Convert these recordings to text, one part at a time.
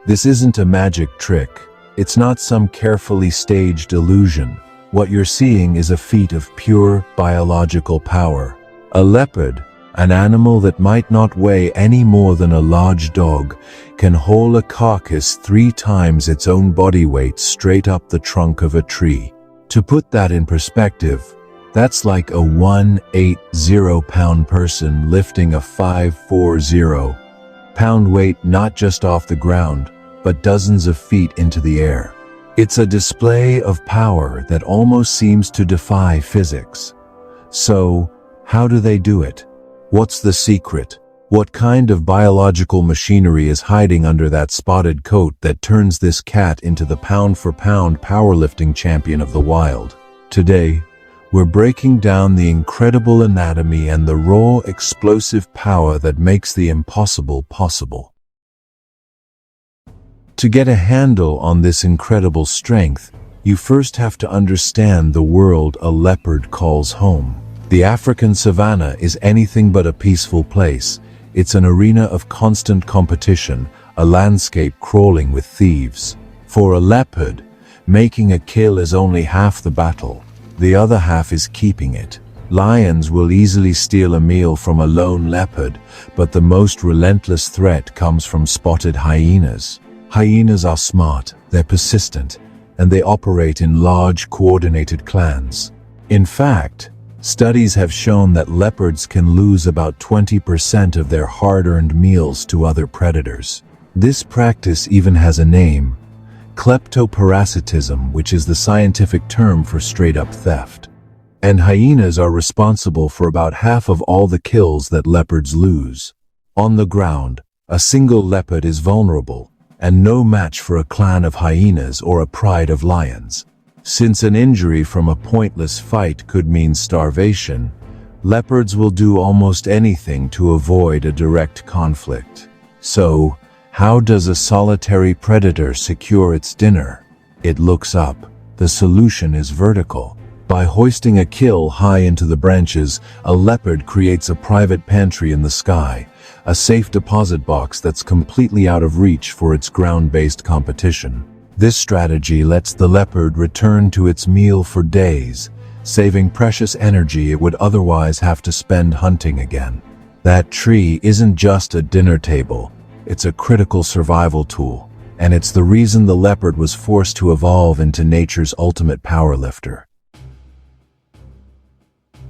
This isn't a magic trick. It's not some carefully staged illusion. What you're seeing is a feat of pure biological power. A leopard, an animal that might not weigh any more than a large dog, can haul a carcass 3 times its own body weight straight up the trunk of a tree. To put that in perspective, that's like a 180-pound person lifting a 540-pound weight not just off the ground, but dozens of feet into the air. It's a display of power that almost seems to defy physics. So, how do they do it? What's the secret? What kind of biological machinery is hiding under that spotted coat that turns this cat into the pound-for-pound powerlifting champion of the wild? Today, we're breaking down the incredible anatomy and the raw, explosive power that makes the impossible possible. To get a handle on this incredible strength, you first have to understand the world a leopard calls home. The African savanna is anything but a peaceful place. It's an arena of constant competition, a landscape crawling with thieves. For a leopard, making a kill is only half the battle. The other half is keeping it. Lions will easily steal a meal from a lone leopard, but the most relentless threat comes from spotted hyenas. Hyenas are smart, they're persistent, and they operate in large, coordinated clans. In fact, studies have shown that leopards can lose about 20% of their hard-earned meals to other predators. This practice even has a name: kleptoparasitism, which is the scientific term for straight-up theft. And hyenas are responsible for about half of all the kills that leopards lose. On the ground, a single leopard is vulnerable, and no match for a clan of hyenas or a pride of lions. Since an injury from a pointless fight could mean starvation, leopards will do almost anything to avoid a direct conflict. So, how does a solitary predator secure its dinner? It looks up. The solution is vertical. By hoisting a kill high into the branches, a leopard creates a private pantry in the sky, a safe deposit box that's completely out of reach for its ground-based competition. This strategy lets the leopard return to its meal for days, saving precious energy it would otherwise have to spend hunting again. That tree isn't just a dinner table, it's a critical survival tool, and it's the reason the leopard was forced to evolve into nature's ultimate powerlifter.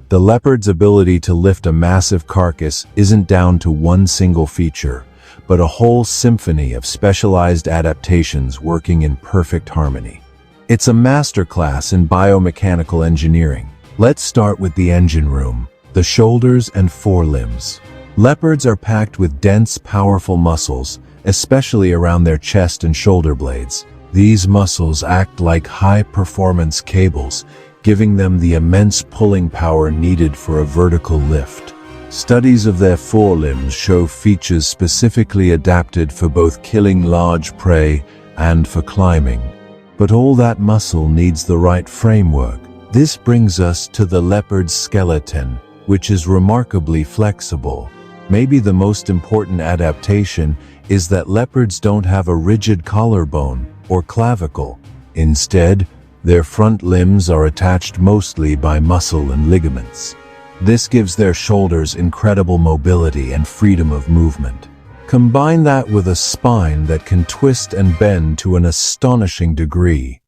The leopard's ability to lift a massive carcass isn't down to one single feature, but a whole symphony of specialized adaptations working in perfect harmony. It's a masterclass in biomechanical engineering. Let's start with the engine room, the shoulders and forelimbs. Leopards are packed with dense, powerful muscles, especially around their chest and shoulder blades. These muscles act like high-performance cables, giving them the immense pulling power needed for a vertical lift. Studies of their forelimbs show features specifically adapted for both killing large prey and for climbing. But all that muscle needs the right framework. This brings us to the leopard's skeleton, which is remarkably flexible. Maybe the most important adaptation is that leopards don't have a rigid collarbone or clavicle. Instead, their front limbs are attached mostly by muscle and ligaments. This gives their shoulders incredible mobility and freedom of movement. Combine that with a spine that can twist and bend to an astonishing degree,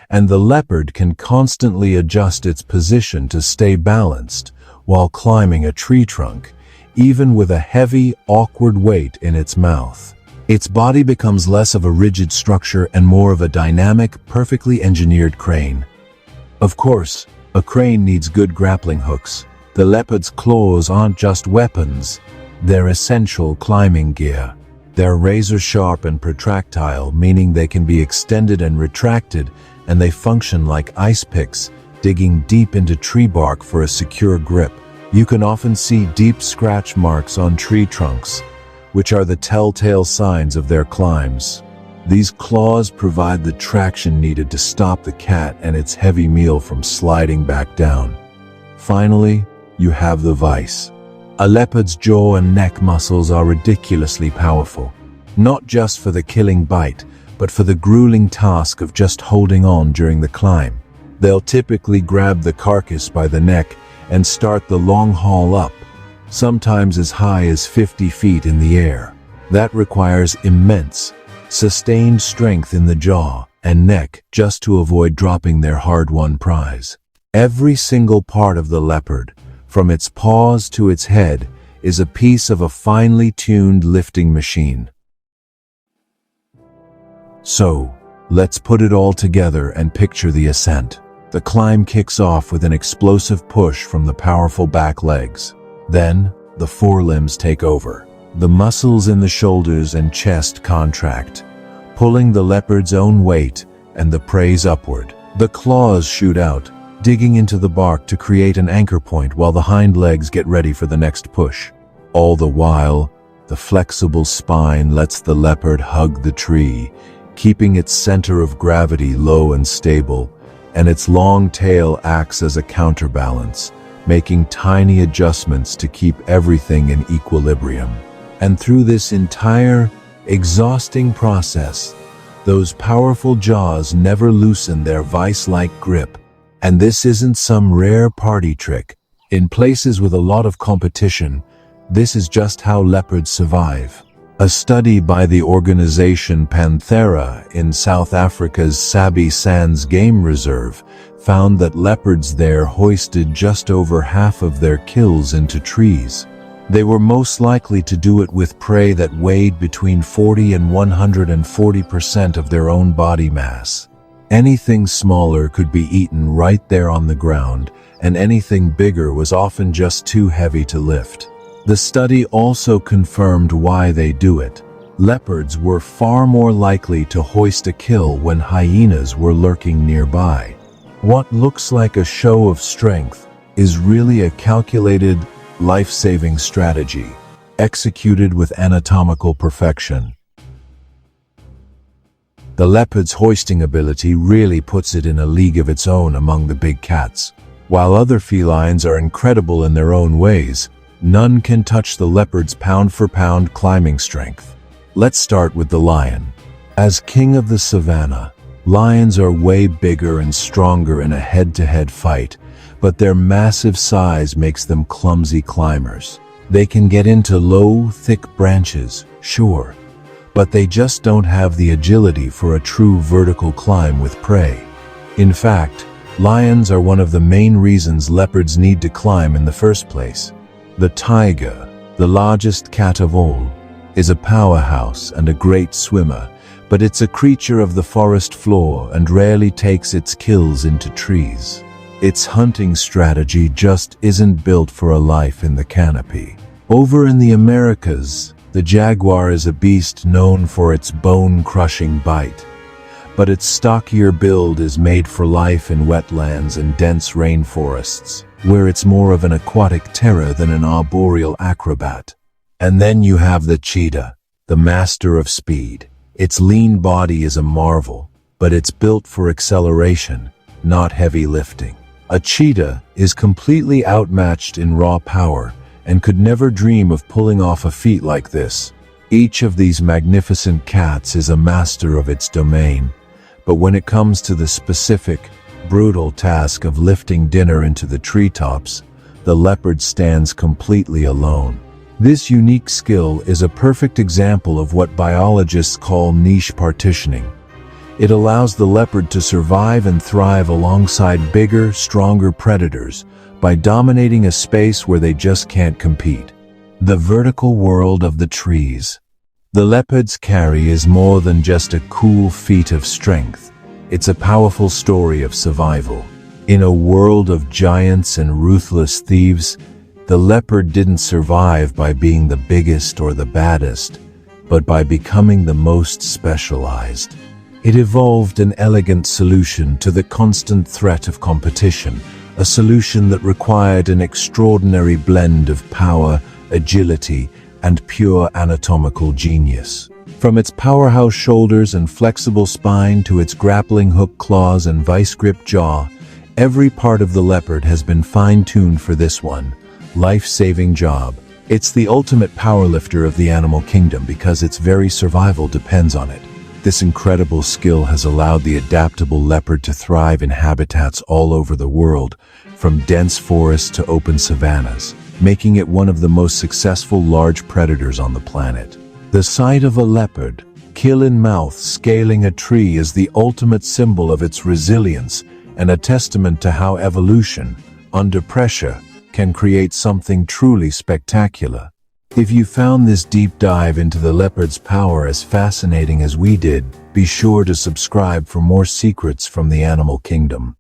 and the leopard can constantly adjust its position to stay balanced while climbing a tree trunk, even with a heavy, awkward weight in its mouth. Its body becomes less of a rigid structure and more of a dynamic, perfectly engineered crane. Of course, a crane needs good grappling hooks. The leopard's claws aren't just weapons, they're essential climbing gear. They're razor-sharp and protractile, meaning they can be extended and retracted, and they function like ice picks, digging deep into tree bark for a secure grip. You can often see deep scratch marks on tree trunks, which are the telltale signs of their climbs. These claws provide the traction needed to stop the cat and its heavy meal from sliding back down. Finally, you have the vise. A leopard's jaw and neck muscles are ridiculously powerful. not just for the killing bite, but for the grueling task of just holding on during the climb. They'll typically grab the carcass by the neck and start the long haul up, sometimes as high as 50 feet in the air. That requires immense, sustained strength in the jaw and neck just to avoid dropping their hard-won prize. Every single part of the leopard, from its paws to its head, is a piece of a finely tuned lifting machine. So, let's put it all together and picture the ascent. The climb kicks off with an explosive push from the powerful back legs. Then, the forelimbs take over. The muscles in the shoulders and chest contract, pulling the leopard's own weight and the prey's upward. The claws shoot out, digging into the bark to create an anchor point while the hind legs get ready for the next push. All the while, the flexible spine lets the leopard hug the tree, keeping its center of gravity low and stable, and its long tail acts as a counterbalance, making tiny adjustments to keep everything in equilibrium. And through this entire, exhausting process, those powerful jaws never loosen their vice-like grip. And this isn't some rare party trick. In places with a lot of competition, this is just how leopards survive. A study by the organization Panthera in South Africa's Sabi Sands Game Reserve found that leopards there hoisted just over half of their kills into trees. They were most likely to do it with prey that weighed between 40 and 140% of their own body mass. Anything smaller could be eaten right there on the ground, and anything bigger was often just too heavy to lift. The study also confirmed why they do it. Leopards were far more likely to hoist a kill when hyenas were lurking nearby. What looks like a show of strength is really a calculated, life-saving strategy, executed with anatomical perfection. The leopard's hoisting ability really puts it in a league of its own among the big cats. While other felines are incredible in their own ways, none can touch the leopard's pound-for-pound climbing strength. Let's start with the lion. As king of the savannah, lions are way bigger and stronger in a head-to-head fight, but their massive size makes them clumsy climbers. They can get into low, thick branches, sure, but they just don't have the agility for a true vertical climb with prey. In fact, lions are one of the main reasons leopards need to climb in the first place. The tiger, the largest cat of all, is a powerhouse and a great swimmer, but it's a creature of the forest floor and rarely takes its kills into trees. Its hunting strategy just isn't built for a life in the canopy. Over in the Americas, the jaguar is a beast known for its bone-crushing bite, but its stockier build is made for life in wetlands and dense rainforests, where it's more of an aquatic terror than an arboreal acrobat. And then you have the cheetah, the master of speed. Its lean body is a marvel, but it's built for acceleration, not heavy lifting. A cheetah is completely outmatched in raw power and could never dream of pulling off a feat like this. Each of these magnificent cats is a master of its domain, but when it comes to the specific, brutal task of lifting dinner into the treetops, the leopard stands completely alone. This unique skill is a perfect example of what biologists call niche partitioning. It allows the leopard to survive and thrive alongside bigger, stronger predators by dominating a space where they just can't compete. The vertical world of the trees. The leopard's carry is more than just a cool feat of strength. It's a powerful story of survival. In a world of giants and ruthless thieves, the leopard didn't survive by being the biggest or the baddest, but by becoming the most specialized. It evolved an elegant solution to the constant threat of competition, a solution that required an extraordinary blend of power, agility, and pure anatomical genius. From its powerhouse shoulders and flexible spine to its grappling hook claws and vice-grip jaw, every part of the leopard has been fine-tuned for this one life-saving job. It's the ultimate powerlifter of the animal kingdom because its very survival depends on it. This incredible skill has allowed the adaptable leopard to thrive in habitats all over the world, from dense forests to open savannas, making it one of the most successful large predators on the planet. The sight of a leopard, kill in mouth, scaling a tree is the ultimate symbol of its resilience and a testament to how evolution, under pressure, can create something truly spectacular. If you found this deep dive into the leopard's power as fascinating as we did, be sure to subscribe for more secrets from the animal kingdom.